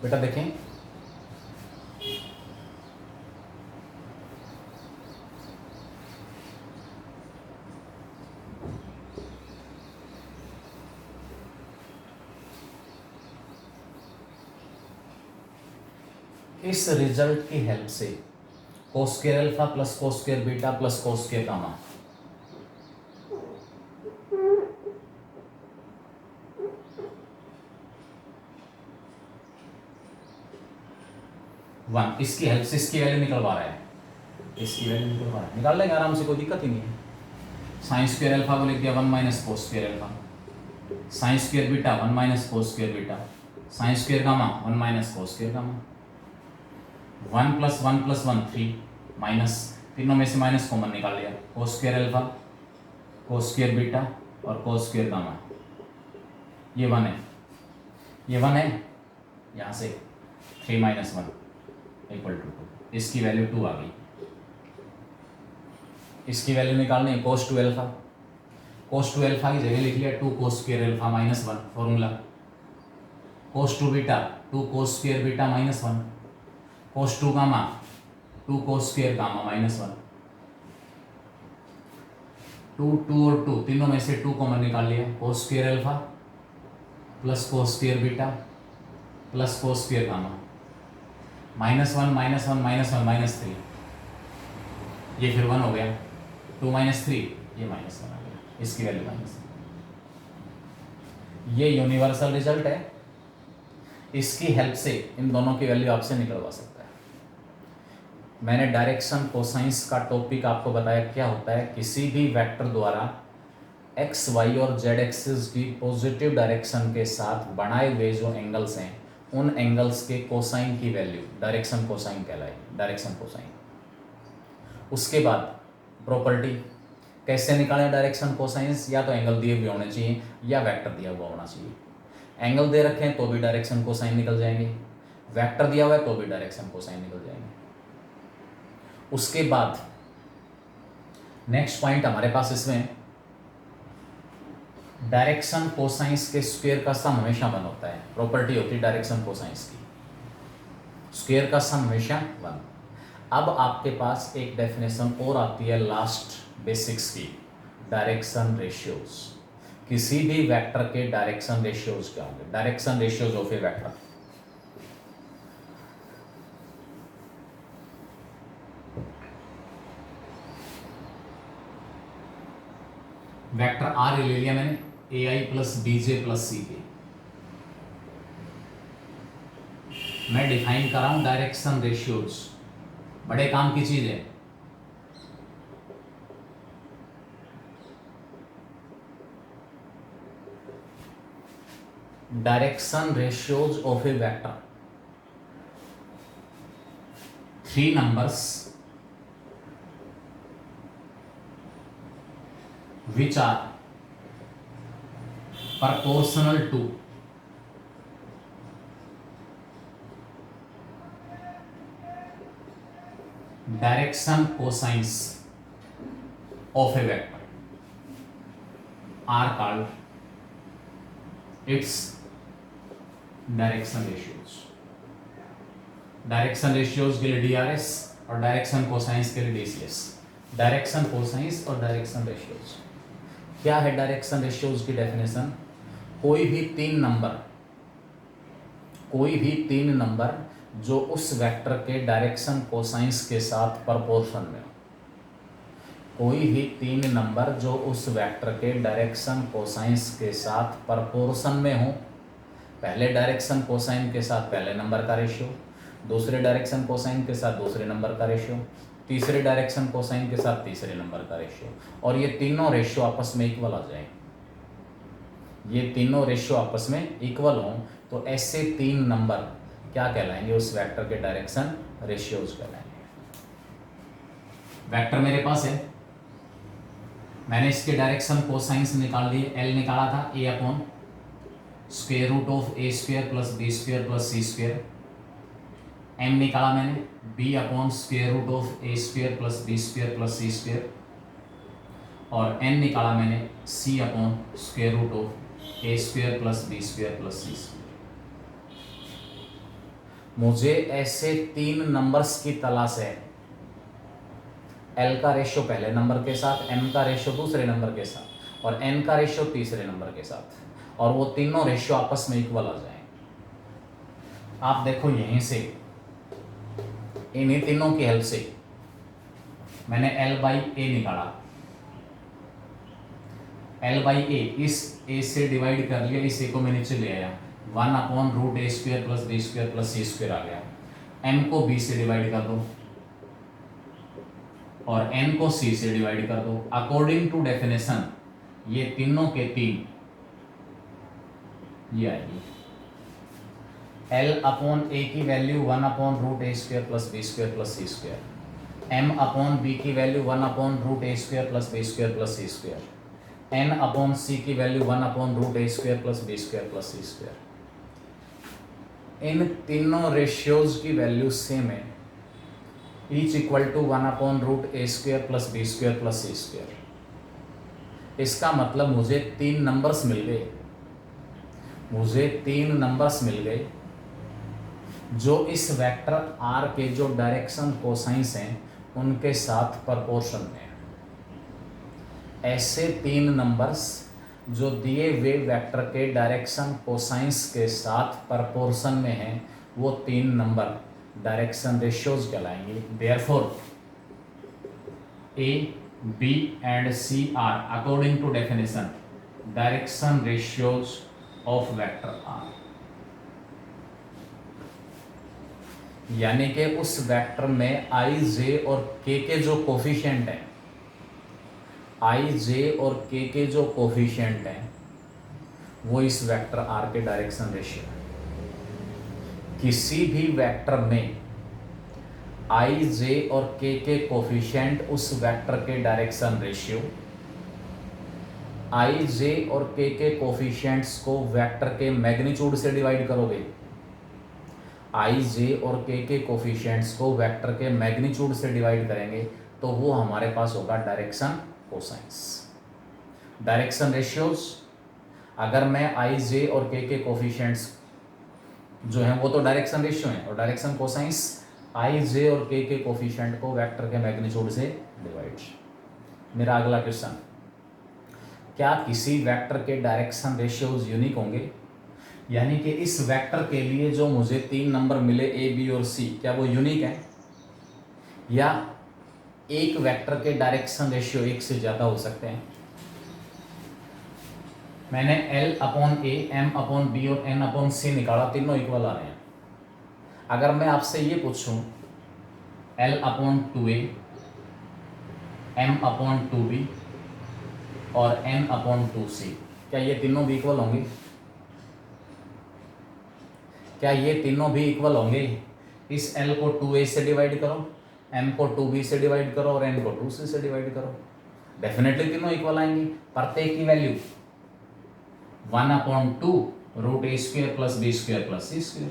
बेटा देखें, इस रिजल्ट की हेल्प से कोस square alpha plus cos square beta plus cos square gamma one, इसकी हेल्प से इसकी वैल्यू निकलवा रहा है, इसकी वैल्यू निकलवा रहा है, निकाल लेंगे आराम से, कोई दिक्कत ही नहीं है। साइन स्क्वायर अल्फा को लिख दिया 1 minus cos square alpha, sine square beta 1 minus cos square beta, sine square gamma 1 minus cos square gamma, 1 plus 1 plus 1 3 minus, तीनों में से माइनस कॉमन निकाल लिया, कोस square alpha cos square beta और कोस square gamma, ये 1 है, ये 1 है, यहाँ से 3 माइनस 1 इक्वल टू 2, इसकी वैल्यू 2 आ गई। इसकी वैल्यू निकालनी है कोस 2 अल्फा, कोस 2 अल्फा की जगह लिख लिया 2 cos square alpha minus 1 formula, cos 2 beta 2 cos square beta minus 1, cos 2 gamma 2 cos square gamma minus 1, 2 2 और 2 तीनों में से 2 कॉमन निकाल लिया, कोस square alpha plus cos square beta plus cos square gamma, minus 1 minus 1 minus 1 minus 3, ये फिर 1 हो गया, 2 माइनस 3 ये माइनस 1 आ गया, इसकी वैल्यू माइनस 1। ये यूनिवर्सल रिजल्ट है, इसकी हेल्प से इन दोनों की वैल्यू आपसे निकलवा सकता है। मैंने डायरेक्शन कोसाइंस का टॉपिक आपको बताया क्या होता है, किसी भी वेक्टर द्वारा एक्स वाई और जेड एक्सिस की पॉजिटिव डायरेक्शन के साथ बनाए हुए जो एंगल्स हैं उन एंगल्स के कोसाइन की वैल्यू डायरेक्शन कोसाइन कहलाएगी, डायरेक्शन कोसाइन। उसके बाद प्रॉपर्टी कैसे निकालें डायरेक्शन कोसाइंस, या तो एंगल दिए हुए होने चाहिए या वेक्टर दिया हुआ होना चाहिए। एंगल दे रखे हैं तो भी डायरेक्शन कोसाइन निकल जाएंगे, वेक्टर दिया हुआ है तो भी डायरेक्शन कोसाइन निकल जाएंगे। उसके बाद नेक्स्ट पॉइंट हमारे पास इसमें डायरेक्शन कोसाइंस के स्क्वायर का सम हमेशा 1 होता है, प्रॉपर्टी होती है डायरेक्शन कोसाइंस की, स्क्वायर का सम हमेशा 1। अब आपके पास एक डेफिनेशन और आती है लास्ट बेसिक्स की, डायरेक्शन रेशियोज। किसी भी वेक्टर के डायरेक्शन रेशियोज क्या होंगे, direction ratios of a vector. Vector R ले लिया मैंने, A I plus B J plus C के, मैं डिफाइन कर रहा हूं डायरेक्शन रेशियोज, बड़े काम की चीज है। Direction ratios of a vector, 3 numbers which are proportional to direction cosines of a vector are called its direction ratios. Direction ratios के लिए डीआरएस और डायरेक्शन कोसाइंस के लिए डीसीएस। डायरेक्शन कोसाइंस और डायरेक्शन रेशियोज क्या है? डायरेक्शन रेशियोज की definition, कोई भी तीन नंबर जो उस वेक्टर के डायरेक्शन कोसाइंस के साथ प्रोपोर्शन में हो, कोई भी 3 नंबर जो उस वेक्टर के डायरेक्शन कोसाइंस के साथ प्रोपोर्शन में हो, पहले डायरेक्शन कोसाइन के साथ पहले नंबर का रेशियो, दूसरे डायरेक्शन कोसाइन के साथ दूसरे नंबर का रेशियो, तीसरे डायरेक्शन कोसाइन के साथ तीसरे नंबर का रेशियो, और ये तीनों रेशियो आपस में इक्वल आ जाए। ये तीनों रेशियो आपस में इक्वल हों तो ऐसे 3 नंबर क्या कहलाएंगे? उस वेक्टर के डायरेक्शन रेशियोज कहलाएंगे। वेक्टर मेरे पास है, मैंने इसके डायरेक्शन कोसाइंस निकाल दिए, एल निकाला था A upon square root of A square plus B square plus C square, M निकाला मैंने B upon square root of A square plus B square plus C square, और एन निकाला मैंने C upon square root of A square plus B square plus C square. मुझे ऐसे 3 numbers की तलाश है, L का रेशियो पहले नंबर के साथ, M का रेशियो दूसरे नंबर के साथ और N का रेशियो तीसरे नंबर के साथ, और वो तीनों रेशियो आपस में इक्वल आ जाए। आप देखो यहीं से इन्हीं तीनों की हेल्प से मैंने L/A निकाला। L/A, इस A से डिवाइड कर लिया, इस A को मैं नीचे ले आया, 1/√A² + B² + C² आ गया। M को B से डिवाइड कर दो और N को C से डिवाइड कर दो। अकॉर्डिंग टू डेफिनेशन ये तीनों के तीन ये आएगी। L/A की value 1/√A² + B² + C², M/B की value 1/√A² + B² + C², N/C की वैल्यू 1/√A² + B² + C²। इन तीनों रेशियोज की वैल्यू सेम है, each equal to 1/√A² + B² + C²। इसका मतलब मुझे 3 नंबर्स मिल गए, जो इस वेक्टर R के जो डायरेक्शन कोसाइंस हैं उनके साथ प्रोपोर्शन में है। ऐसे 3 नंबर्स जो दिए हुए वेक्टर के डायरेक्शन कोसाइंस के साथ प्रोपोर्शन में हैं, वो 3 नंबर डायरेक्शन रेशियोज कहलाएंगे। Therefore A, B and C are according to definition direction ratios of vector R। यानी कि उस वेक्टर में I, J और K के जो कोफिशिएंट हैं, I, J और K के जो कोफिशिएंट हैं वो इस वेक्टर R के डायरेक्शन रेशियो है। किसी भी वेक्टर में I, J और K के कोफिशिएंट उस वेक्टर के डायरेक्शन रेशियो, I, J और K के कोफिशिएंट्स को वेक्टर के मैग्नीट्यूड से डिवाइड करोगे, I, J और K के कोफिशिएंट्स को वेक्टर के मैग्नीट्यूड से डिवाइड करेंगे तो वो हमारे पास होगा डायरेक्शन कोसाइंस। डायरेक्शन रेशियोज, अगर मैं I, J और K के कोफिशिएंट्स जो हैं वो तो डायरेक्शन रेशियो हैं, और डायरेक्शन कोसाइंस I, J और K के कोफिशिएंट को वेक्टर के मैग्नीट्यूड से डिवाइड। मेरा अगला क्वेश्चन, क्या किसी वेक्टर के डायरेक्शन रेशियोज यूनिक होंगे? यानी कि इस वेक्टर के लिए जो मुझे 3 नंबर मिले A, B और C, क्या वो यूनिक है, या एक वेक्टर के डायरेक्शन रेशियो एक से ज़्यादा हो सकते हैं? मैंने L/A, M/B और N/C निकाला, तीनों इक्वल आ रहे हैं। अगर मैं आपसे ये पूछूं L/2A, M/2B और N/2C, क्या ये तीनों भी इक्वल होंगे? क्या ये तीनों भी इक्वल होंगे? इस L को 2A से डिवाइड करो, M को 2B से डिवाइड करो और N को 2C से डिवाइड करो, डेफिनेटली तीनों इक्वल आएंगी। प्रत्येक की value 1/2√A² + B² + C²।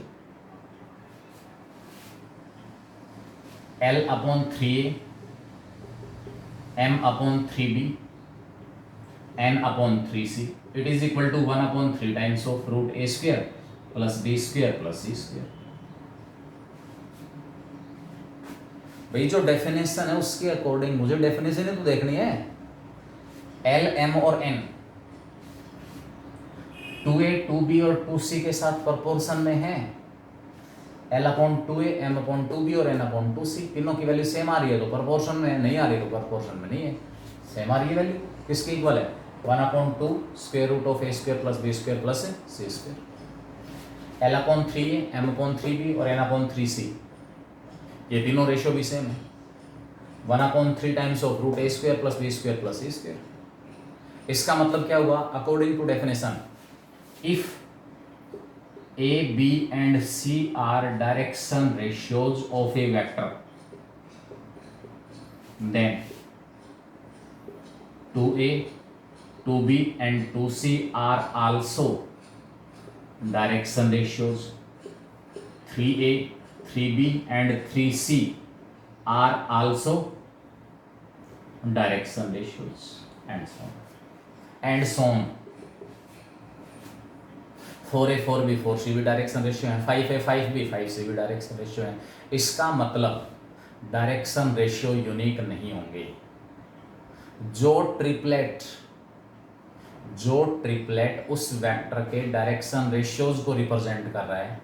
L/3A, M/3B, N/3C, it is equal to 1/3 times of √A² + B² + C²। भाई जो डेफिनेशन है उसके अकॉर्डिंग मुझे डेफिनेशन ही तो देखनी है। L, M और N 2A, 2B और 2C के साथ प्रोपोर्शन में है। L/2A, M/2B और N/2C, तीनों की वैल्यू सेम आ रही है तो प्रोपोर्शन में है, नहीं आ रही तो प्रोपोर्शन में नहीं है, सेम आ रही है वैल्यू। किसकी इक्वल है? 1/2 √A² + B² + C²। L/3A, M/3B और N/3C, ये तीनों रेशियो भी सेम है, 1/3 times of √A² + B² + C²। इसका मतलब क्या हुआ? According to definition, if A, B and C are direction ratios of a vector, then 2A, 2B and 2C are also direction ratios. 3A, 3B and 3C are also direction ratios, and so on and so on. 4A 4B 4C भी direction ratio है, 5A 5B 5C भी direction ratio है। इसका मतलब direction ratio unique नहीं होंगे। जो triplet उस वेक्टर के डायरेक्शन रेशियोज को रिप्रेजेंट कर रहा है,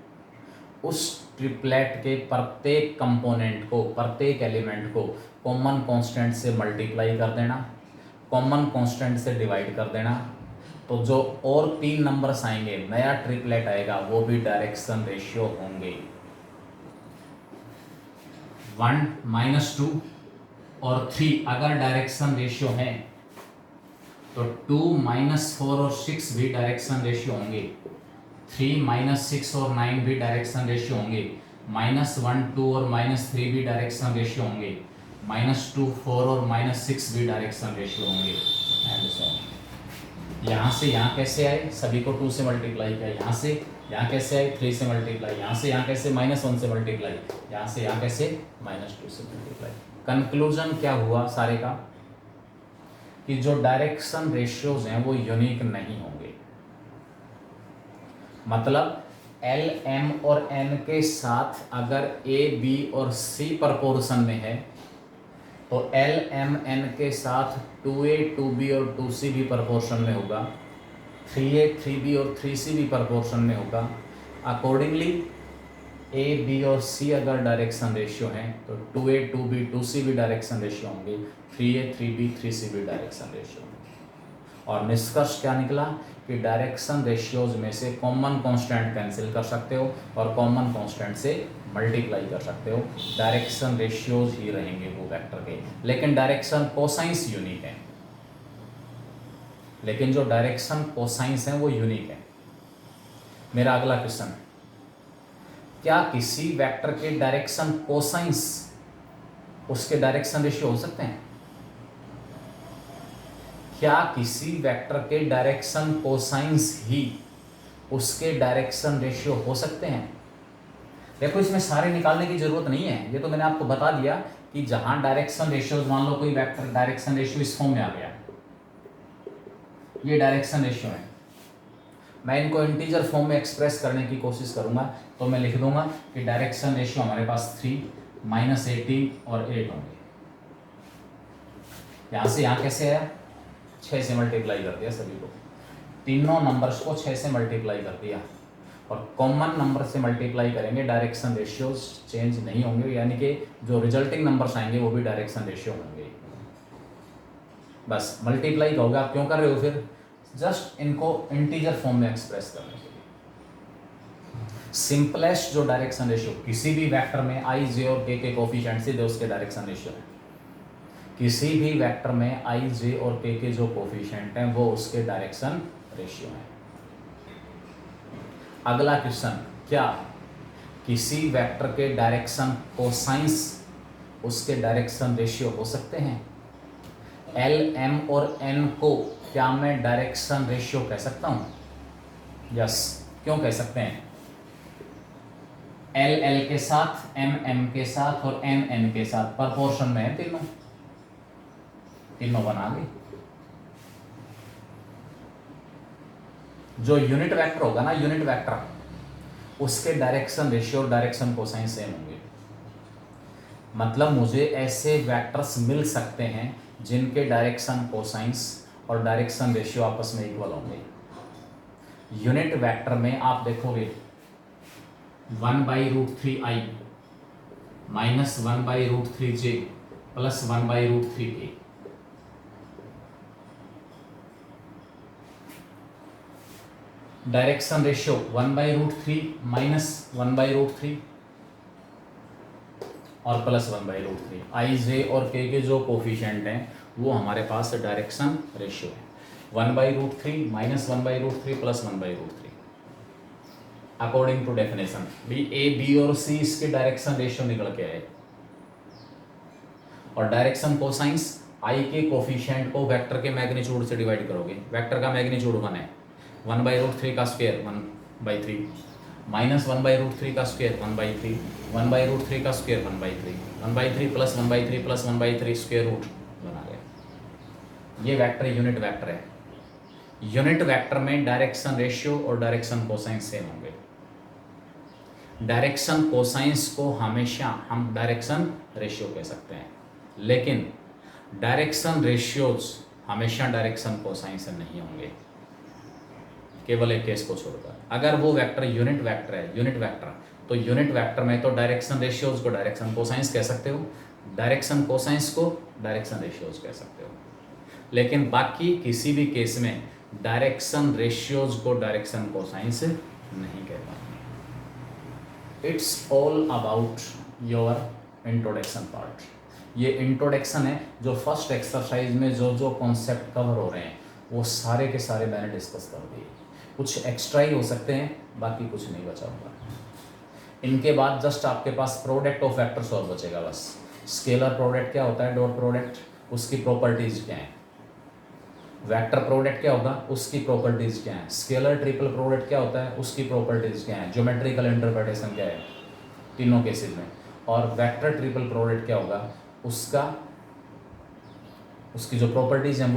उस ट्रिपलेट के प्रत्येक कंपोनेंट को, प्रत्येक एलिमेंट को कॉमन कांस्टेंट से मल्टीप्लाई कर देना, कॉमन कांस्टेंट से डिवाइड कर देना, तो जो और 3 नंबर्स आएंगे, नया ट्रिपलेट आएगा, वो भी डायरेक्शन रेशियो होंगे। 1 -2 और 3 अगर डायरेक्शन रेशियो है तो 2 -4 और 6 भी डायरेक्शन रेशियो होंगे, 3 -6 और 9 भी डायरेक्शन रेशियो होंगे, -1 2 और -3 भी डायरेक्शन रेशियो होंगे, -2 4 और -6 भी डायरेक्शन रेशियो होंगे, एंड सो ऑन। यहाँ से यहाँ कैसे आए, सभी को 2 से मल्टीप्लाई किया, यहाँ से यहाँ कैसे आए, 3 से मल्टीप्लाई, यहाँ से यहाँ कैसे -1 से मल्टीप्लाई, यहाँ से यहाँ कैसे -2 से मल्टीप्लाई। कंक्लूजन क्या हुआ सारे का, कि जो डायरेक्शन रेशियोज हैं वो यूनिक नहीं होंगे। मतलब एल एम और एन के साथ अगर ए बी और सी प्रपोर्शन में है तो एल एम एन के साथ 2A 2B और 2C भी प्रपोर्शन में होगा, 3A 3B और 3C भी प्रपोर्शन में होगा। अकॉर्डिंगली ए बी और सी अगर डायरेक्शन रेशियो हैं तो 2A 2B 2C भी डायरेक्शन रेशियो होंगे, 3A 3B 3C भी डायरेक्शन रेशियो होंगे। और निष्कर्ष क्या निकला कि डायरेक्शन रेशियोज में से कॉमन कांस्टेंट कैंसिल कर सकते हो और कॉमन कांस्टेंट से मल्टीप्लाई कर सकते हो, डायरेक्शन रेशियोज ही रहेंगे वो वेक्टर के, लेकिन डायरेक्शन कोसाइंस यूनिक है। लेकिन जो डायरेक्शन कोसाइंस हैं वो यूनिक है। मेरा अगला क्वेश्चन, क्या किसी वेक्टर के डायरेक्शन कोसाइंस उसके डायरेक्शन रेशियो हो सकते हैं? क्या किसी वेक्टर के डायरेक्शन कोसाइंस ही उसके डायरेक्शन रेशियो हो सकते हैं? देखो इसमें सारे निकालने की जरूरत नहीं है, ये तो मैंने आपको बता दिया कि जहां डायरेक्शन रेशियो, मान लो कोई वेक्टर डायरेक्शन रेशियो इस फॉर्म में आ गया, ये डायरेक्शन रेशियो है, मैं इनको इंटीजर फॉर्म में एक्सप्रेस करने की कोशिश करूंगा तो मैं लिख दूंगा कि डायरेक्शन रेशियो हमारे पास 3 -18 और 8 होंगे। यहां से यहां कैसे आया, 6 से मल्टीप्लाई कर दिया सभी को, तीनों नंबर्स को 6 से मल्टीप्लाई कर दिया, और कॉमन नंबर से मल्टीप्लाई करेंगे, डायरेक्शन रेशियोज चेंज नहीं होंगे, यानी कि जो रिजल्टिंग नंबर्स आएंगे वो भी डायरेक्शन रेशियो होंगे। बस मल्टीप्लाई होगा, आप क्यों कर रहे हो फिर, जस्ट इनको इंटीजर फॉर्म में एक्सप्रेस करने के लिए। सिंपलेस्ट जो डायरेक्शन रेशियो किसी भी वेक्टर में i j और k के कोफिशिएंट से जो उसके डायरेक्शन रेशियो है, किसी भी वेक्टर में i j और k के जो कोफिशिएंट हैं वो उसके डायरेक्शन रेशियो है। अगला क्वेश्चन, क्या किसी वेक्टर के डायरेक्शन कोसाइंस उसके डायरेक्शन रेशियो हो सकते हैं? एल एम और एन को क्या मैं डायरेक्शन रेशियो कह सकता हूं? यस, क्यों कह सकते हैं? एल एल के साथ, एम एम के साथ और एन एन के साथ प्रपोर्शन में है, तीनों बना गए। जो यूनिट वेक्टर होगा ना, यूनिट वेक्टर, उसके डायरेक्शन रेशियो और डायरेक्शन कोसाइन सेम होंगे। मतलब मुझे ऐसे वेक्टर्स मिल सकते हैं जिनके डायरेक्शन कोसाइंस और डायरेक्शन रेशियो आपस में इक्वल होंगे। यूनिट वेक्टर में आप देखोगे 1/√3i minus 1/√3j plus 1/√3k, direction ratio 1/√3 minus 1/√3 और प्लस 1/√3। i j और k के जो कोफिशिएंट हैं वो हमारे पास डायरेक्शन रेशियो है, 1/√3 minus 1/√3 plus 1/√3। According to definition भी a b और c इसके डायरेक्शन रेशियो निकल के आए, और डायरेक्शन कोसाइंस i के कोफिशिएंट को वेक्टर के मैग्नीट्यूड से डिवाइड करोगे, वेक्टर का मैग्नीट्यूड 1 है, 1/√3 का स्क्वायर 1/3 माइनस 1/√3 का स्क्वायर 1/3, 1/√3 का square 1/3, 1/3 plus 1/3 plus 1/3 square root बना गया। ये वेक्टर यूनिट वेक्टर है। यूनिट वेक्टर में डायरेक्शन रेशियो और डायरेक्शन कोसाइंस सेम होंगे। डायरेक्शन कोसाइंस को हमेशा हम डायरेक्शन रेशियो कह सकते हैं, लेकिन डायरेक्शन रेशियोज हमेशा डायरेक्शन कोसाइंस नहीं होंगे, केवल एक केस को छोड़कर। अगर वो वेक्टर यूनिट वेक्टर है, यूनिट वेक्टर, तो यूनिट वेक्टर में तो डायरेक्शन रेशियोज को डायरेक्शन कोसाइंस कह सकते हो, डायरेक्शन कोसाइंस को डायरेक्शन रेशियोज कह सकते हो, लेकिन बाकी किसी भी केस में डायरेक्शन रेशियोज को डायरेक्शन कोसाइंस नहीं कह पाएंगे। It's all about your introduction part. ये इंट्रोडक्शन है, जो फर्स्ट एक्सरसाइज में जो जो कॉन्सेप्ट कवर हो रहे हैं वो सारे के सारे मैंने डिस्कस कर दिए। कुछ एक्स्ट्रा ही हो सकते हैं, बाकी कुछ नहीं बचा होगा। इनके बाद जस्ट आपके पास प्रोडक्ट ऑफ वेक्टर्स और बचेगा बस। स्केलर प्रोडक्ट क्या होता है, डॉट प्रोडक्ट, उसकी प्रॉपर्टीज क्या है। वेक्टर प्रोडक्ट क्या होगा, उसकी प्रॉपर्टीज क्या है। स्केलर ट्रिपल प्रोडक्ट क्या होता है, उसकी प्रॉपर्टीज क्या है। ज्योमेट्रिकल इंटरप्रिटेशन क्या है तीनों केसेस में। और वेक्टर ट्रिपल प्रोडक्ट क्या होगा, उसकी जो प्रॉपर्टीज हैं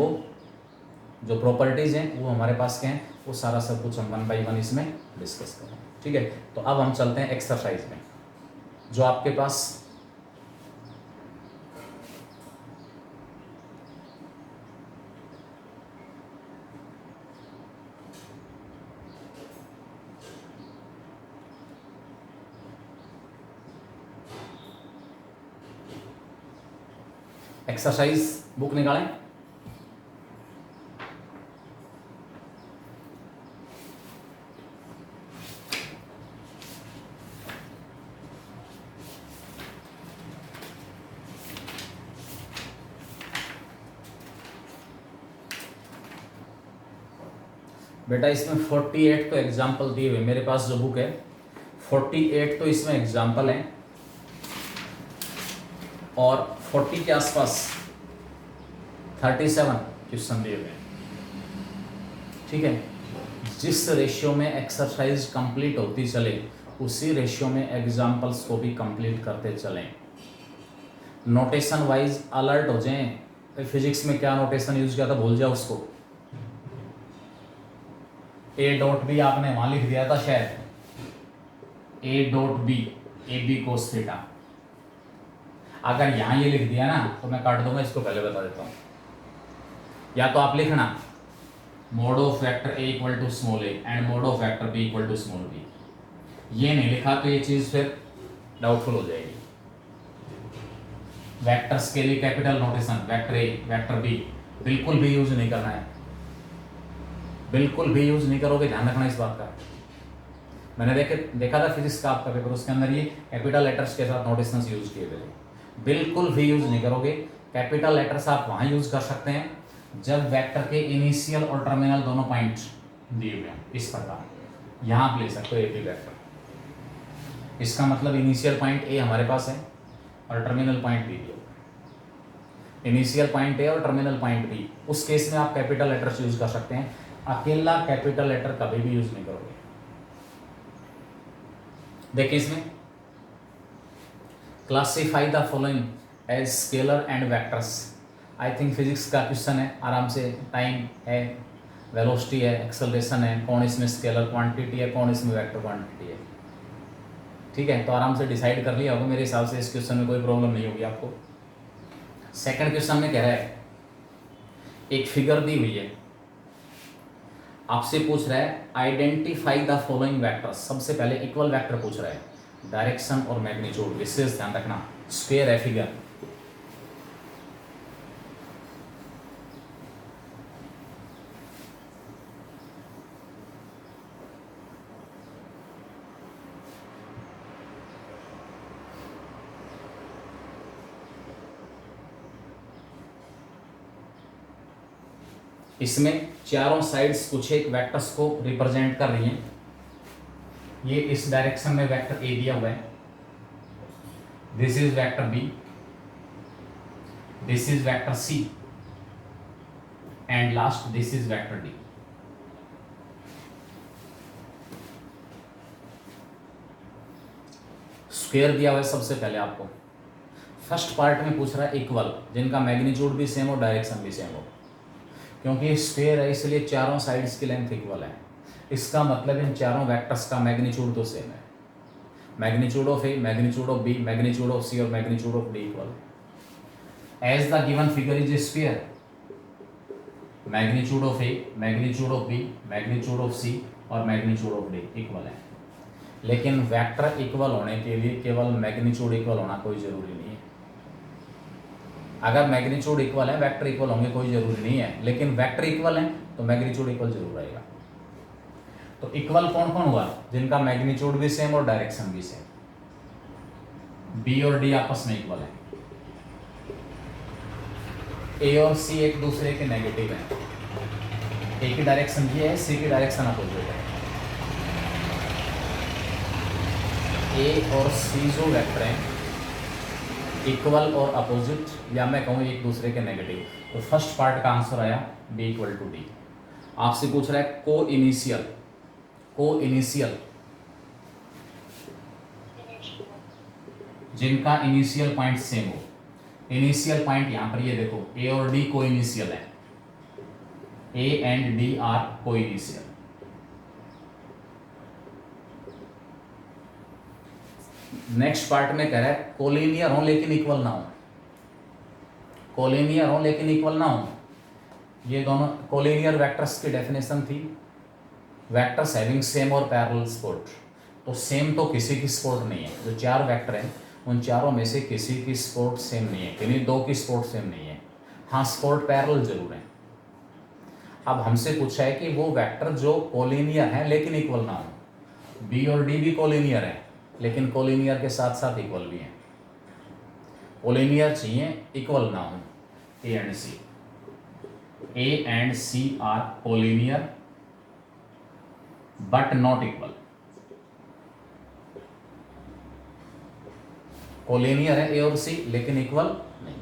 वो हमारे पास क्या हैं, वो सारा सब कुछ हम 1 बाय 1 इसमें डिस्कस करें। ठीक है, तो अब हम चलते हैं एक्सरसाइज में। जो आपके पास एक्सरसाइज बुक निकालें। बेटा इसमें 48 तो एग्जाम्पल दिए हुए, मेरे पास जो बुक है 48 तो इसमें एग्जाम्पल हैं, और 40 के आसपास 37 क्वेश्चन दिए हुए हैं। ठीक है, जिस रेशियो में एक्सरसाइज कंप्लीट होती चले उसी रेशियो में एग्जाम्पल्स को भी कंप्लीट करते चलें। नोटेशन वाइज अलर्ट हो जाएं। फिजिक्स में क्या नोटेशन यूज किया था भूल जाओ उसको। ए डॉट बी आपने वहां लिख दिया था शायद, A dot B, A B cos theta. अगर यहां ये लिख दिया ना तो मैं काट दूंगा, इसको पहले बता देता हूं। या तो आप लिखना mod of vector A equal to small A and mod of vector B equal to small B. ये नहीं लिखा तो ये चीज फिर डाउटफुल हो जाएगी। वेक्टर्स के लिए capital notation vector A vector B बिल्कुल भी यूज नहीं करना है, बिल्कुल भी यूज नहीं करोगे, ध्यान रखना इस बात का। मैंने देखा था फिजिक्स का आपका पेपर, उसके अंदर ये कैपिटल लेटर्स के साथ नोटेशंस यूज किए गए, बिल्कुल भी यूज नहीं करोगे। कैपिटल लेटर्स आप वहां यूज कर सकते हैं जब वेक्टर के इनिशियल और टर्मिनल दोनों पॉइंट दिए हुए हैं। इस प्रकार यहां आप ले सकते हो ए बी वेक्टर। इसका मतलब इनिशियल पॉइंट ए हमारे पास है और टर्मिनल पॉइंट बी भी। इनिशियल पॉइंट ए और टर्मिनल पॉइंट बी, उस केस में आप कैपिटल लेटर्स यूज कर सकते हैं। अकेला कैपिटल लेटर कभी भी यूज नहीं करोगे। देखिए इसमें classify the following as scalar and vectors. I think physics का क्वेश्चन है, आराम से टाइम है, वेलोसिटी है, एक्सेलरेशन है, कौन इसमें स्केलर क्वांटिटी है, कौन इसमें वेक्टर क्वांटिटी है। ठीक है, तो आराम से डिसाइड कर लिया होगा। मेरे हिसाब से इस क्वेश्चन में कोई प्रॉब्लम नहीं होगी आपको। सेकंड क्वेश्चन में कह रहा है, एक फिगर दी हुई है, आपसे पूछ रहा है आइडेंटिफाई द फॉलोइंग वेक्टर्स। सबसे पहले इक्वल वेक्टर पूछ रहा है, डायरेक्शन और मैग्नीट्यूड, विशेष ध्यान रखना। स्क्वायर है फिगर, इसमें चारों साइड्स कुछ एक वेक्टर्स को रिप्रेजेंट कर रही हैं। ये इस डायरेक्शन में वेक्टर ए दिया हुआ है, this is vector B, this is vector C and last this is vector D. Square दिया हुआ है सबसे पहले आपको। फर्स्ट पार्ट में पूछ रहा है इक्वल, जिनका मैग्नीट्यूड भी सेम हो, डायरेक्शन भी सेम हो, क्योंकि स्फीयर है इसलिए चारों साइड्स की लेंथ इक्वल है। इसका मतलब इन चारों वेक्टर्स का मैग्नीट्यूड तो सेम है। Magnitude of A, magnitude of B, magnitude of C और मैग्नीट्यूड ऑफ डी इक्वल है। As the given figure is a sphere, magnitude of A, magnitude of B, magnitude of C और magnitude of D equal है। लेकिन vector equal होने के लिए केवल magnitude equal होना कोई ज़रूरी नहीं है। अगर मैग्नीट्यूड इक्वल है, वेक्टर इक्वल होंगे कोई ज़रूरी नहीं है, लेकिन वेक्टर इक्वल है तो मैग्नीट्यूड इक्वल जरूर रहेगा। तो इक्वल कौन कौन हुआ? जिनका मैग्नीट्यूड भी सेम और डायरेक्शन भी सेम। बी और डी आपस में इक्वल है, ए और सी एक दूसरे के नेगेटिव हैं। ए की डायरेक्शन ये है, सी की डायरेक्शन अपोजिट है। ए और सी जो वेक्टर हैं इक्वल और अपोजिट, या मैं कहूँ एक दूसरे के नेगेटिव। तो फर्स्ट पार्ट का आंसर आया बी इक्वल टू डी। आपसे पूछ रहा है को इनिशियल जिनका इनिशियल पॉइंट सेम हो। इनिशियल पॉइंट यहां पर ये देखो, ए और डी को इनिशियल है, ए एंड डी आर को इनिशियल। नेक्स्ट पार्ट में कह रहा है कोलिनियर हो लेकिन इक्वल ना हो। कोलिनियर हो लेकिन इक्वल ना हो, ये दोनों कोलिनियर वेक्टर्स की डेफिनेशन थी, वेक्टर्स हैविंग सेम और पैरेलल सपोर्ट। तो सेम तो किसी की सपोर्ट नहीं है, जो चार वेक्टर हैं उन चारों में से किसी की सपोर्ट सेम नहीं है, यानी दो की सपोर्ट सेम नहीं है। हाँ, सपोर्ट पैरेलल जरूर है। अब हमसे पूछा है कि वो वेक्टर जो कोलिनियर है लेकिन इक्वल ना हो। बी और डी भी कोलिनियर है लेकिन कोलिनियर के साथ साथ इक्वल भी हैं। कोलिनियर चाहिए, इक्वल ना हो। A and C, A and C are collinear but not equal. Collinear है ए और सी लेकिन इक्वल नहीं है।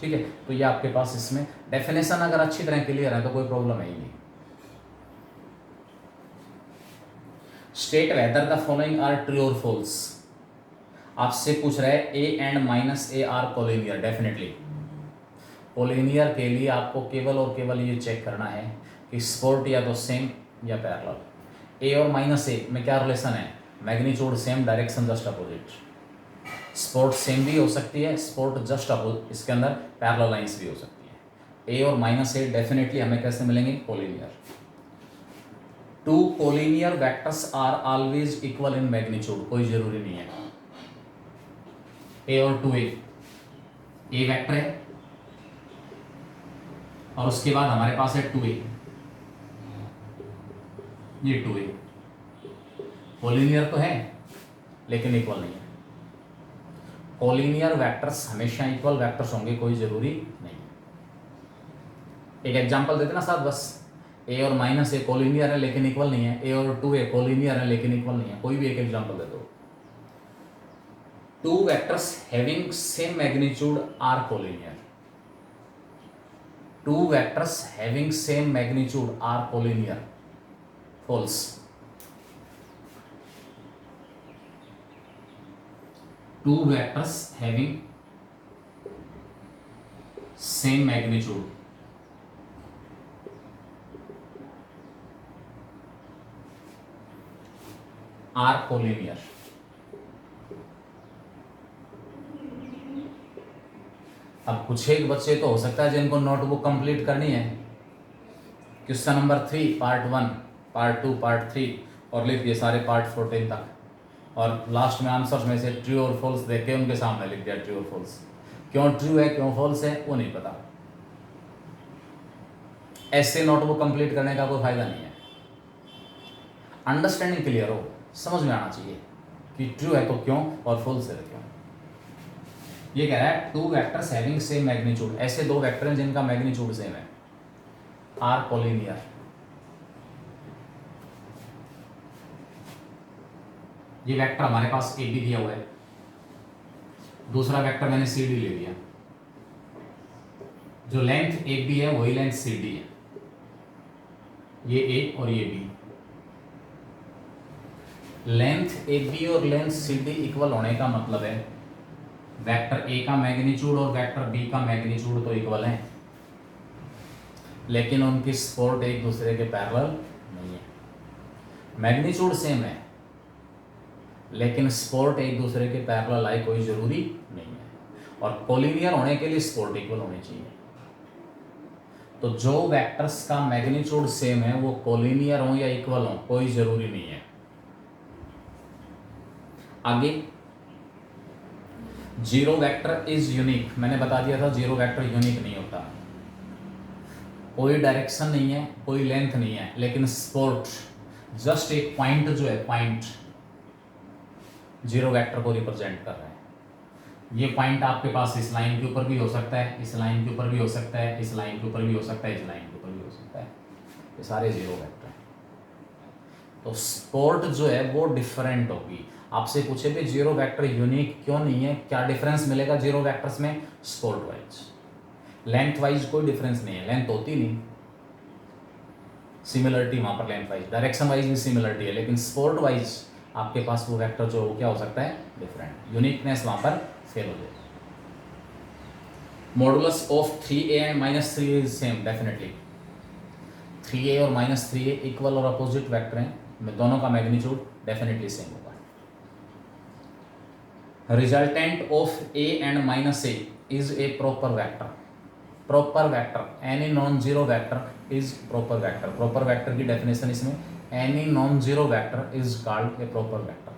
ठीक है, तो ये आपके पास इसमें डेफिनेशन अगर अच्छी तरह क्लियर है तो कोई प्रॉब्लम है ही नहीं। State whether the following are true और फॉल्स। आपसे पूछ रहा है ए and minus A are collinear. Definitely collinear के लिए आपको केवल और केवल ये चेक करना है कि सपोर्ट या तो सेम या पैरेलल। ए और माइनस ए में क्या रिलेशन है? Magnitude same, direction just opposite. Support same भी हो सकती है, सपोर्ट जस्ट अपोजिट, इसके अंदर पैरेलल लाइंस भी हो सकती है। ए और माइनस ए डेफिनेटली हमें कैसे मिलेंगे? Collinear. Two collinear vectors are always equal in magnitude, कोई जरूरी नहीं है। ए और टू ए वेक्टर है और उसके बाद हमारे पास है टू ए, ये टू ए कोलिनियर तो है लेकिन इक्वल नहीं है। कोलिनियर वेक्टर्स हमेशा इक्वल वेक्टर्स होंगे, कोई जरूरी नहीं। एक एग्जांपल देते ना साथ, बस ए और माइनस ए कोलिनियर है लेकिन इक्वल नहीं है, ए और टू ए कोलिनियर है लेकिन इक्वल नहीं है। कोई भी एक एग्जांपल दे दो। Two vectors having same magnitude are collinear. Two vectors having same magnitude are collinear, false. Two vectors having same magnitude are collinear. अब कुछ एक बच्चे तो हो सकता है जिनको नोटबुक कंप्लीट करनी है, question number 3 part 1 part 2 part 3 और लिख दिए सारे पार्ट 14 तक, और लास्ट में आंसर्स में से ट्रू और फॉल्स देख के उनके सामने लिख दिया ट्रू और फॉल्स। क्यों ट्रू है क्यों फॉल्स है वो नहीं पता। ऐसे नोटबुक कंप्लीट करने का कोई फायदा नहीं है। अंडरस्टैंडिंग क्लियर हो, समझ में आना चाहिए कि ट्रू है तो क्यों और फॉल्स है तो क्यों। ये कह रहा है to vectors having same magnitude, ऐसे दो वेक्टर हैं जिनका मैग्नीट्यूड सेम है, आर कोलिनियर। ये वेक्टर हमारे पास ए बी दिया हुआ है, दूसरा वेक्टर मैंने सी डी ले लिया। जो लेंथ ए बी है वही लेंथ सी डी है, ये ए और ये बी। लेंथ ए बी और लेंथ सी डी इक्वल होने का मतलब है वेक्टर ए का मैग्नीट्यूड और वेक्टर बी का मैग्नीट्यूड तो इक्वल है। लेकिन उनकी सपोर्ट एक दूसरे के पैरेलल नहीं है। मैग्नीट्यूड सेम है लेकिन सपोर्ट एक दूसरे के पैरेलल आए कोई ज़रूरी नहीं है। और कोलिनियर होने के लिए सपोर्ट इक्वल होनी चाहिए। तो जो वेक्टर्स का मैग्नीट्यूड सेम है वो कोलिनियर हो या इक्वल हो कोई ज़रूरी नहीं है। आगे, जीरो वेक्टर इज यूनिक। मैंने बता दिया था जीरो वेक्टर यूनिक नहीं होता। कोई डायरेक्शन नहीं है, कोई लेंथ नहीं है, लेकिन सपोर्ट जस्ट एक पॉइंट जो है, पॉइंट जीरो वेक्टर को रिप्रेजेंट कर रहा है। ये पॉइंट आपके पास इस लाइन के ऊपर भी हो सकता है, इस लाइन के ऊपर भी हो सकता है, इस लाइन के ऊपर भी हो सकता है, इस लाइन के ऊपर भी हो सकता है। ये सारे जीरो वेक्टर हैं। तो सपोर्ट जो है वो डिफरेंट होगी। आपसे पूछे भी जीरो वेक्टर यूनिक क्यों नहीं है, क्या डिफरेंस मिलेगा जीरो वेक्टर्स में? Support wise. लेंथ वाइज कोई डिफरेंस नहीं है, लेंथ होती नहीं, सिमिलरिटी वहां पर लेंथ वाइज, डायरेक्शन वाइज भी सिमिलरिटी है, लेकिन सपोर्ट वाइज आपके पास वो वेक्टर जो क्या हो सकता है, डिफरेंट। यूनिकनेस वहां पर फेल हो जाएगी। Modulus of 3a and -3a is same, definitely 3a और -3a इक्वल और अपोजिट वेक्टर हैं, दोनों का मैग्नीट्यूड डेफिनेटली सेम होगा। Resultant of a and -a is a proper vector. Proper vector, any non zero vector is proper vector. Proper vector की definition इसमें, any non zero vector is called a proper vector.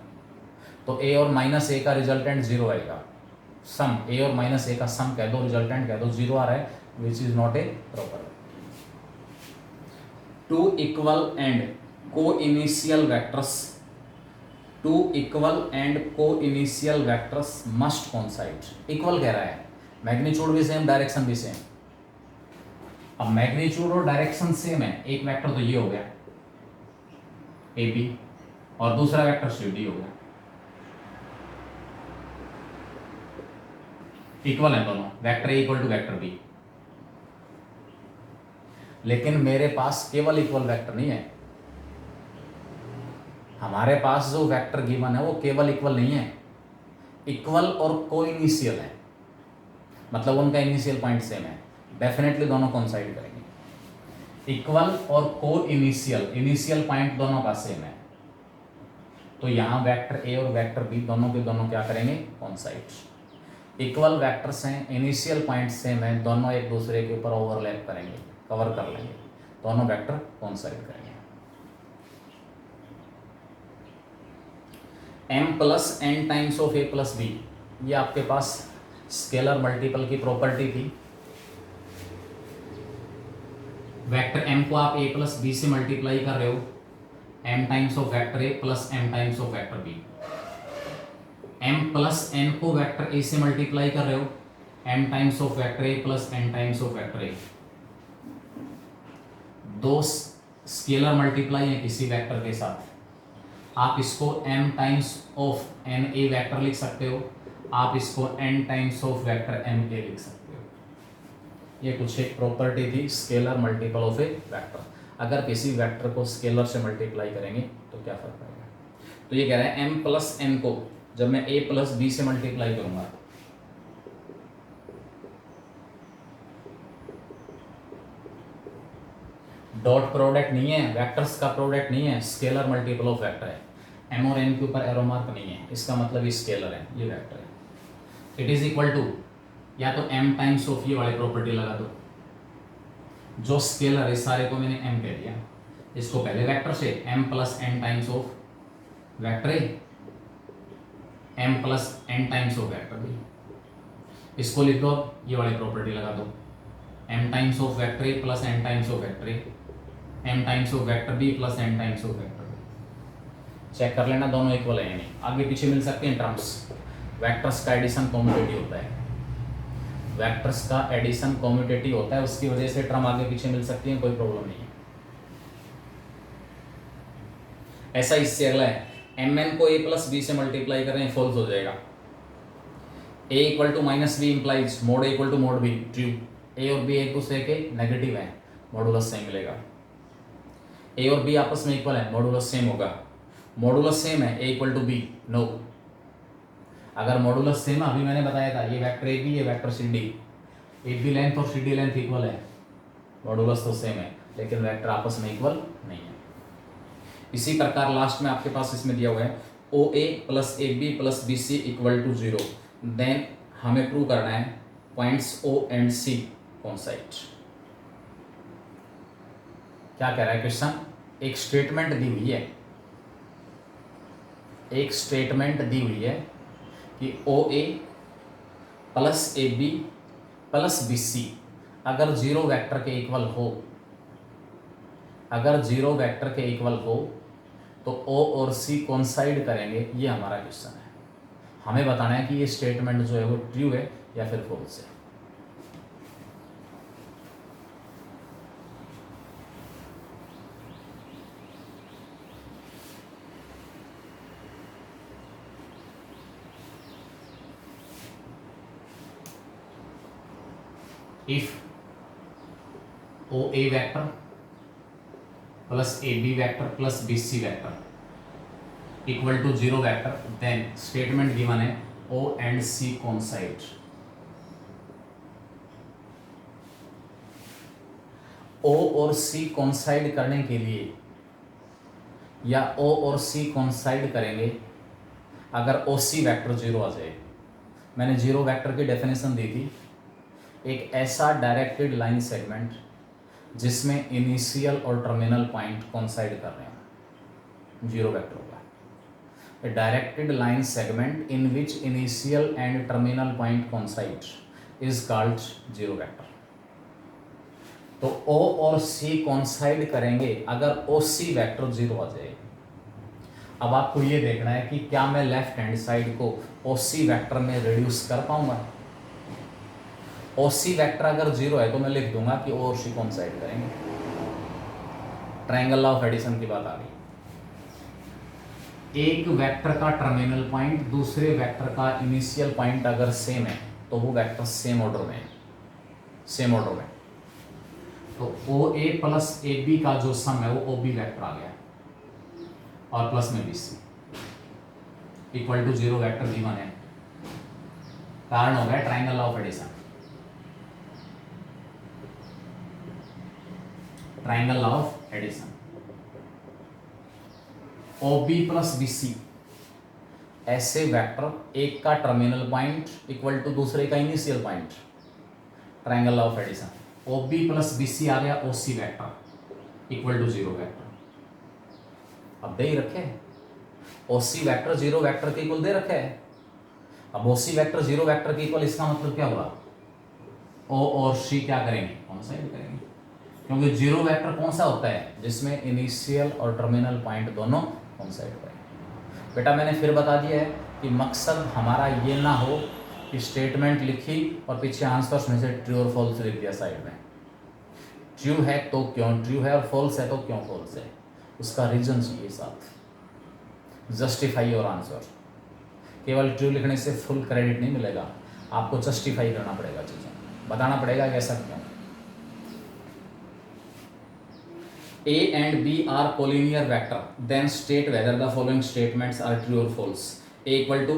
तो a और -a का resultant zero आएगा। सम a और -a का सम कह दो, रिजल्टेंट कह दो, जीरो आ रहा है, which is not a proper. Two equal and coinitial vectors, two equal and coinitial vectors must coincide. Equal कह रहा है, मैग्नीट्यूड भी सेम, डायरेक्शन भी सेम। अब मैग्नीट्यूड और डायरेक्शन सेम है, एक वेक्टर तो ये हो गया ए बी और दूसरा वेक्टर सी डी हो गया, इक्वल है दोनों, vector A equal to vector B. लेकिन मेरे पास केवल इक्वल वेक्टर नहीं है, हमारे पास जो वेक्टर गिवन है वो केवल इक्वल नहीं है, इक्वल और को इनिशियल है, मतलब उनका इनिशियल पॉइंट सेम है, डेफिनेटली दोनों कोइंसाइड करेंगे। इक्वल और को इनिशियल, इनिशियल पॉइंट दोनों का सेम है, तो यहाँ वेक्टर ए और वेक्टर बी दोनों के दोनों क्या करेंगे, कोइंसाइड। इक्वल वेक्टर्स हैं, इनिशियल पॉइंट सेम है, दोनों एक दूसरे के ऊपर ओवरलैप करेंगे, कवर कर लेंगे, दोनों वेक्टर कोइंसाइड करेंगे। m plus N times of a plus B, ये आपके पास स्केलर मल्टीपल की प्रॉपर्टी थी। वेक्टर m को आप a प्लस बी से मल्टीप्लाई कर रहे हो, m times of vector a plus m times of vector b। m plus n को वेक्टर a से मल्टीप्लाई कर रहे हो, m times of vector a plus n times of vector a। दो स्केलर मल्टीप्लाई है किसी वेक्टर के साथ, आप इसको m times of n a vector लिख सकते हो, आप इसको n times of vector m a लिख सकते हो। ये कुछ एक प्रॉपर्टी थी scalar multiple of a vector. अगर किसी वेक्टर को स्केलर से मल्टीप्लाई करेंगे तो क्या फर्क पड़ेगा। तो ये कह रहा है m प्लस n को जब मैं a प्लस b से मल्टीप्लाई करूंगा, डॉट प्रोडक्ट नहीं है, वेक्टर्स का प्रोडक्ट नहीं है, स्केलर मल्टीपल ऑफ वेक्टर है, m और n के ऊपर एरो मार्क नहीं है, इसका मतलब ये स्केलर है, ये वेक्टर है। इट इज इक्वल टू, या तो m टाइम्स ऑफ ये वाली प्रॉपर्टी लगा दो, जो स्केलर है सारे को मैंने m कह दिया, इसको पहले वेक्टर से m plus n times of vector A, m plus n times of vector B, इसको लिख दो, ये वाली प्रॉपर्टी लगा दो, m times of vector A plus n times of vector A, m times of vector B plus n times of vector B. Check कर लेना दोनों इक्वल है या नहीं, आगे पीछे मिल सकते हैं टर्म्स। वेक्टर्स का एडिशन कॉम्यूटेटिव होता है, वेक्टर्स का एडिशन कॉम्यूटेटिव होता है, उसकी वजह से टर्म आगे पीछे मिल सकती है, कोई प्रॉब्लम नहीं है। ऐसा इससे अगला है, mn को a प्लस बी से मल्टीप्लाई करें, फॉल्स हो जाएगा। a equal to minus B implies mod a equal to mod b, true. a और b एक दूसरे के नेगेटिव हैं, मॉडुलस सेम मिलेगा। a और b आपस में इक्वल है, मॉडुलस सेम होगा। मॉडुलस सेम है, a equal to b, no. अगर मॉडुलस सेम, अभी मैंने बताया था, ये वेक्टर ए बी, ये vector C D, A B length और सी डी लेंथ इक्वल है, मॉडुलस तो सेम है लेकिन वेक्टर आपस में इक्वल नहीं है। इसी प्रकार लास्ट में आपके पास इसमें दिया हुआ है O A plus A B plus B C equal to 0, then हमें प्रूव करना है points O and C coincide. क्या कह रहा है क्वेश्चन, एक स्टेटमेंट दी हुई है, एक स्टेटमेंट दी हुई है कि O A plus A B plus B C अगर जीरो वेक्टर के इक्वल हो, अगर जीरो वेक्टर के इक्वल हो तो ओ और सी कोइंसाइड करेंगे। ये हमारा क्वेश्चन है, हमें बताना है कि ये स्टेटमेंट जो है वो ट्रू है या फिर फॉल्स है। If O A vector plus A B vector plus B C vector equal to 0 vector, then statement given है ओ एंड सी कोइंसाइड। ओ और सी कोइंसाइड करने के लिए या ओ और सी कोइंसाइड करेंगे अगर ओ सी वेक्टर 0 आ जाए। मैंने 0 वेक्टर की डेफिनेशन दी थी, एक ऐसा डायरेक्टेड लाइन सेगमेंट जिसमें इनिशियल और टर्मिनल पॉइंट कोइंसाइड कर रहे हैं, 0 वेक्टर होगा। A directed line segment in which initial and terminal point coincide is called 0 vector। तो O और C कोइंसाइड करेंगे अगर OC वेक्टर 0 आ जाए। अब आपको ये देखना है कि क्या मैं लेफ्ट हैंड साइड को OC वेक्टर में रिड्यूस कर पाऊंगा। OC वेक्टर अगर 0 है तो मैं लिख दूंगा कि O और C कोइंसाइड करेंगे। ट्रायंगल लॉ ऑफ एडिशन की बात आ गई। एक वेक्टर का टर्मिनल पॉइंट दूसरे वेक्टर का इनिशियल पॉइंट अगर सेम है तो वो वेक्टर सेम ऑर्डर में है, सेम ऑर्डर में। तो ओ ए प्लस ए बी का जो सम है वो ओ बी वेक्टर आ गया और प्लस में B C equal to 0 vector given है। कारण हो गया triangle law of addition. Triangle law of addition, O B plus B C ऐसे वेक्टर, एक का टर्मिनल पॉइंट इक्वल टू दूसरे का initial point. Triangle law of addition, O B plus B C आ गया O C vector equal to 0 vector. अब दे ही रखे ओ सी वेक्टर 0 वेक्टर के इक्वल दे रखे है। अब ओ सी वेक्टर 0 वेक्टर के इक्वल, इसका मतलब क्या हुआ, ओ और सी क्या करेंगे, कोइंसाइड करेंगे। क्योंकि 0 वेक्टर कौन सा होता है जिसमें इनिशियल और टर्मिनल पॉइंट दोनों कोइंसाइड करें। बेटा मैंने फिर बता दिया है कि मकसद हमारा ये ना हो कि स्टेटमेंट लिखी और पीछे आंसर्स में से ट्रू और फॉल्स लिख दिया साइड में। ट्रू है तो क्यों ट्रू है और फॉल्स है तो क्यों फॉल्स है, उसका रीजन चाहिए साथ। Justify your answer. केवल ट्रू लिखने से फुल क्रेडिट नहीं मिलेगा, आपको जस्टिफाई करना पड़ेगा, चीज़ें बताना पड़ेगा कि ऐसा क्यों। A and B are collinear vector, then state whether the following statements are true or false। A equal to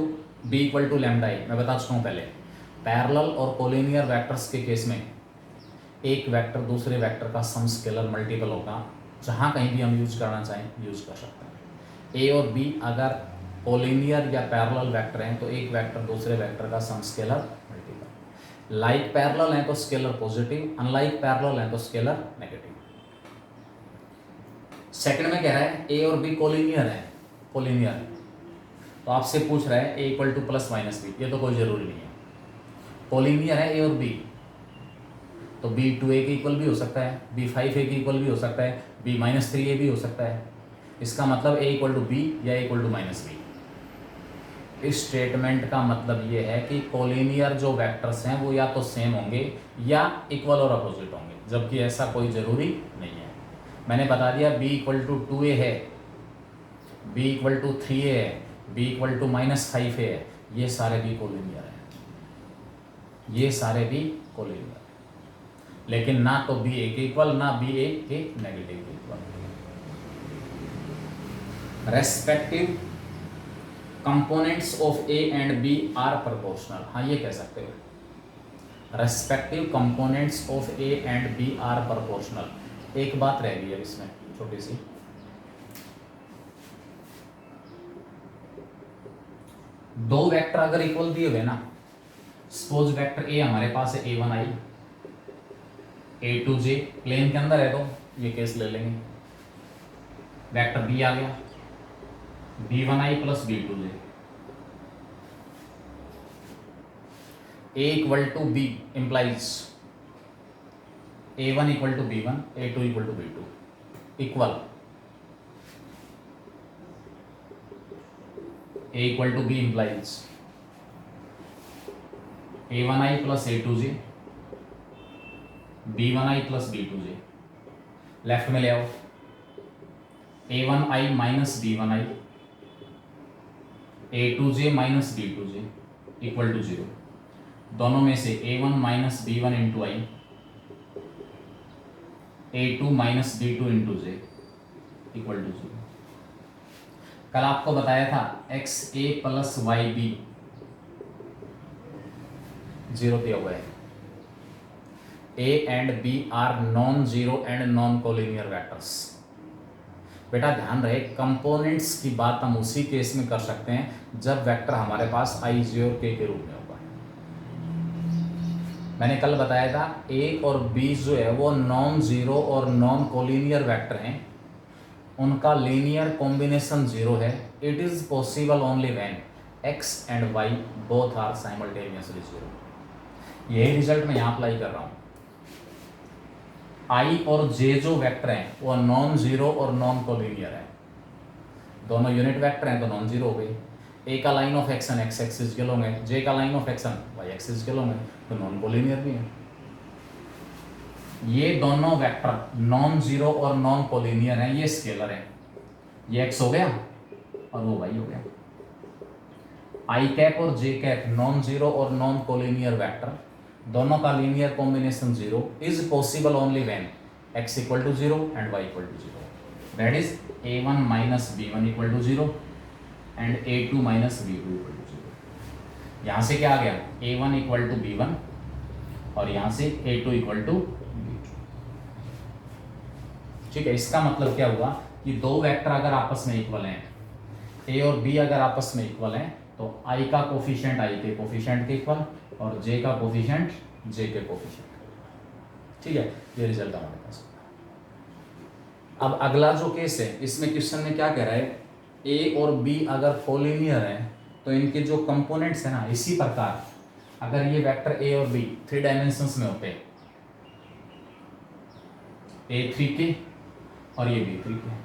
B equal to lambda A, मैं बता चुका हूँ पहले। पैरेलल और कोलिनियर वेक्टर्स के केस में एक वेक्टर दूसरे वेक्टर का सम स्केलर मल्टीपल होगा, जहाँ कहीं भी हम यूज करना चाहें यूज कर सकते हैं। A और B अगर कोलिनियर या पैरेलल वेक्टर हैं तो एक वेक्टर दूसरे वेक्टर का some scalar multiple. Like parallel हैं तो स्केलर पॉजिटिव, अनलाइक पैरेलल हैं तो स्केलर नेगेटिव। सेकंड में कह रहा है ए और बी कोलिनियर है, कोलिनियर तो आपसे पूछ रहा है A equal to plus minus B, ये तो कोई जरूरी नहीं है। कोलिनियर है ए और बी तो बी 2a के इक्वल भी हो सकता है, बी 5a के इक्वल भी हो सकता है, बी -3a भी हो सकता है। इसका मतलब ए इक्वल टू बी या ए इक्वल टू माइनस बी। इस स्टेटमेंट का मतलब ये है कि कोलिनियर जो वेक्टर्स हैं वो या तो सेम होंगे या इक्वल और अपोजिट होंगे, जबकि ऐसा कोई ज़रूरी नहीं है। मैंने बता दिया b इक्वल टू 2a है, b इक्वल टू 3a है, b इक्वल टू -5a है, ये सारे भी कोलिनियर हैं, ये सारे भी कोलिनियर हैं। लेकिन ना तो b a के इक्वल ना b a के नेगेटिव के equal. Respective components of a and b are proportional, हाँ ये कह सकते हो। Respective components of A and B are proportional. एक बात रह गई है इसमें छोटी सी, दो वेक्टर अगर इक्वल दिए हुए ना, सपोज वेक्टर ए हमारे पास है a1i a2j, प्लेन के अंदर है तो ये केस ले लेंगे। वेक्टर बी आ गया b1i plus b2j, a equal to b implies a1 equal to b1 a2 equal to b2 equal a equal to b implies a1i plus a2j b1i plus b2j। Left में ले आओ a1i minus b1i a2j minus b2j equal to 0। दोनों में से a1 minus b1 into i a2 minus b2 into j equal to 0। कल आपको बताया था x a plus y b 0 दिया हुआ है। ए and B are non zero and non collinear vectors. बेटा ध्यान रहे कंपोनेंट्स की बात हम उसी केस में कर सकते हैं जब वेक्टर हमारे पास आई जे और के रूप में होगा। मैंने कल बताया था ए और बी जो है वो नॉन जीरो और नॉन कोलिनियर वेक्टर हैं, उनका लीनियर कॉम्बिनेशन 0 है। It is possible only when x and y both are simultaneously 0। यही रिजल्ट मैं यहाँ अप्लाई कर रहा हूँ। आई और जे जो वेक्टर हैं वो नॉन जीरो और नॉन कोलिनियर है, दोनों यूनिट वेक्टर हैं तो नॉन जीरो हो गई। ए का line of action x axis के लोग हैं, जे का line of action y axis के लोग हैं तो नॉन कोलिनियर भी है। ये दोनों वेक्टर नॉन जीरो और नॉन कोलिनियर हैं, ये स्केलर है। ये एक्स हो गया और वो वाई हो गया। आई कैप और जे कैप नॉन जीरो और नॉन कोलिनियर वेक्टर, दोनों का linear combination 0 is possible only when x equal to 0 and y equal to 0। That is a1 minus b1 equal to 0 and a2 minus b2 equal to 0। यहाँ से क्या आ गया a1 equal to b1 और यहाँ से a2 equal to b2। ठीक है, इसका मतलब क्या हुआ कि दो वेक्टर अगर आपस में इक्वल हैं, a और b अगर आपस में इक्वल हैं तो i का कोफिशिएंट i के कोफिशिएंट के इक्वल और j का कोफिशिएंट j के कोफिशिएंट। ठीक है, ये रिजल्ट हमारे पास। अब अगला जो केस है इसमें क्वेश्चन में क्या कह रहा है, a और b अगर कोलिनियर हैं तो इनके जो कंपोनेंट्स हैं ना, इसी प्रकार अगर ये वेक्टर a और b 3 डायमेंशंस में होते हैं, a 3 के और ये b 3 के,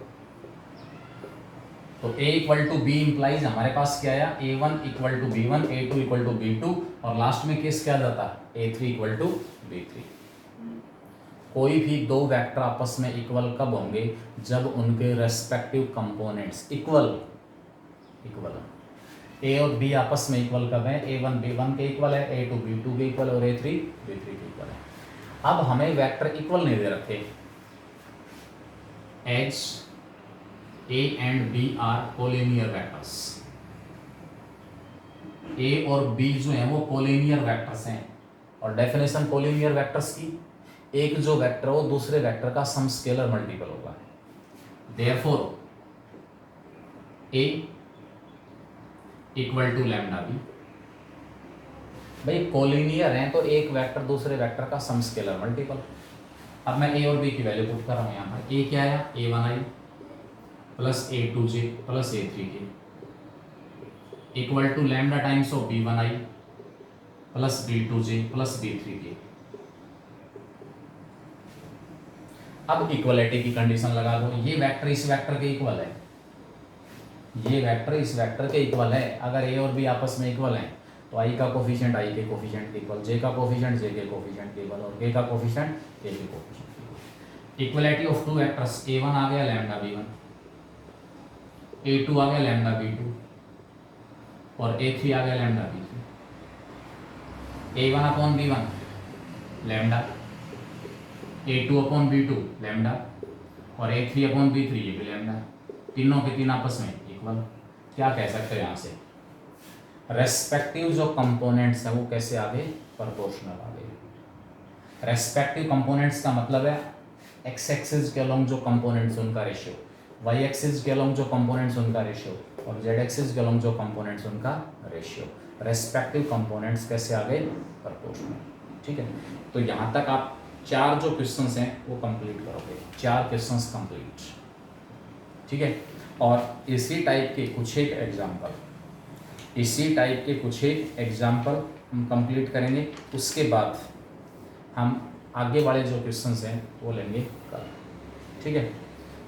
तो a equal to b implies हमारे पास क्या आया a1 equal to b1 a2 equal to b2 और लास्ट में केस क्या जाता a3 इक्वल टू b3। कोई भी दो वेक्टर आपस में इक्वल कब होंगे, जब उनके रेस्पेक्टिव कंपोनेंट्स इक्वल a और b आपस में इक्वल कब है, a1 b1 के इक्वल है, a2 b2 के इक्वल और a3 b3 के इक्वल है। अब हमें वेक्टर इक्वल नहीं दे रखे, as A and B are collinear vectors. A और B जो हैं वो कोलिनियर वेक्टर्स हैं और डेफिनेशन कोलिनियर वेक्टर्स की, एक जो वेक्टर है वो दूसरे वेक्टर का सम स्केलर मल्टीपल होगा। Therefore A equal to lambda B। भाई कोलिनियर हैं तो एक वेक्टर दूसरे वेक्टर का सम स्केलर मल्टीपल। अब मैं A और B की वैल्यू पुट कर रहा हूँ यहाँ पर। A क्या आया a1i plus a2j plus a3j equal to lambda times of b1i plus b2j plus b3j। अब इक्वलिटी की कंडीशन लगा दो, ये वेक्टर इस वेक्टर के इक्वल है, ये वेक्टर इस वेक्टर के इक्वल है। अगर a और b आपस में इक्वल हैं तो i का कोफिशिएंट i के कोफिशिएंट के इक्वल, j का कोफिशिएंट j के कोफिशिएंट के इक्वल और k का कोफिशिएंट k के कोफिशिएंट के equal. Equality of two vectors, a1 आ गया लैम्डा b1, a2 आ गया लैम्डा b2 और a3 आ गया lambda b3। a1 upon b1 lambda, a2 upon b2 lambda और a3 अपॉन b3 ये भी लैम्डा, तीनों के तीन आपस में इक्वल। क्या कह सकते हैं यहाँ से, रेस्पेक्टिव जो कंपोनेंट्स हैं वो कैसे आगे प्रोपोर्शनल आगे। रेस्पेक्टिव कंपोनेंट्स का मतलब है एक्स एक्सिस के अलोंग जो कंपोनेंट्स उनका रेशियो, वाई एक्सिस के अलोंग जो कंपोनेंट्स उनका रेशियो, और जेड एक्सिस के अलोंग जो कंपोनेंट्स उनका रेशियो। रेस्पेक्टिव कंपोनेंट्स कैसे आ गए? प्रपोर्शनल। ठीक है, तो यहाँ तक आप 4 जो क्वेश्चंस हैं वो कंप्लीट करोगे, 4 क्वेश्चंस कंप्लीट। ठीक है, और इसी टाइप के कुछ एक एग्जाम्पल हम कंप्लीट करेंगे। उसके बाद हम आगे वाले जो क्वेश्चंस हैं वो लेंगे कल। ठीक है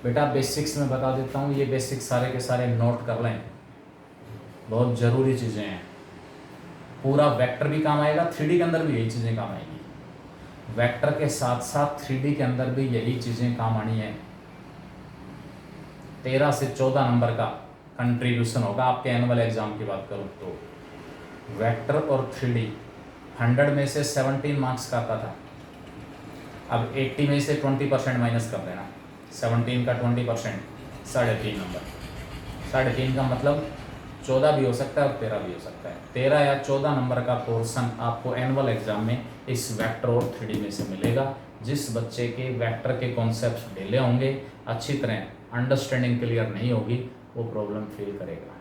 बेटा, बेसिक्स में बता देता हूँ, ये बेसिक्स सारे के सारे नोट कर लें, बहुत ज़रूरी चीज़ें हैं। पूरा वेक्टर भी काम आएगा, 3D के अंदर भी यही चीज़ें काम आएंगी, वेक्टर के साथ साथ 3D के अंदर भी यही चीज़ें काम आनी है। 13 से 14 नंबर का कंट्रीब्यूशन होगा आपके एनुअल एग्जाम की बात करूँ तो। वेक्टर और 3D 100 में से 17 मार्क्स का आता था, अब 80 में से 20% माइनस कर देना, 17 का 20% 3.5 नंबर। 3.5 का मतलब 14 भी हो सकता है और 13 भी हो सकता है। 13 या 14 नंबर का पोर्शन आपको एनुअल एग्जाम में इस वेक्टर और 3D में से मिलेगा। जिस बच्चे के वेक्टर के कॉन्सेप्ट्स ढीले होंगे, अच्छी तरह अंडरस्टैंडिंग क्लियर नहीं होगी, वो प्रॉब्लम फेल करेगा।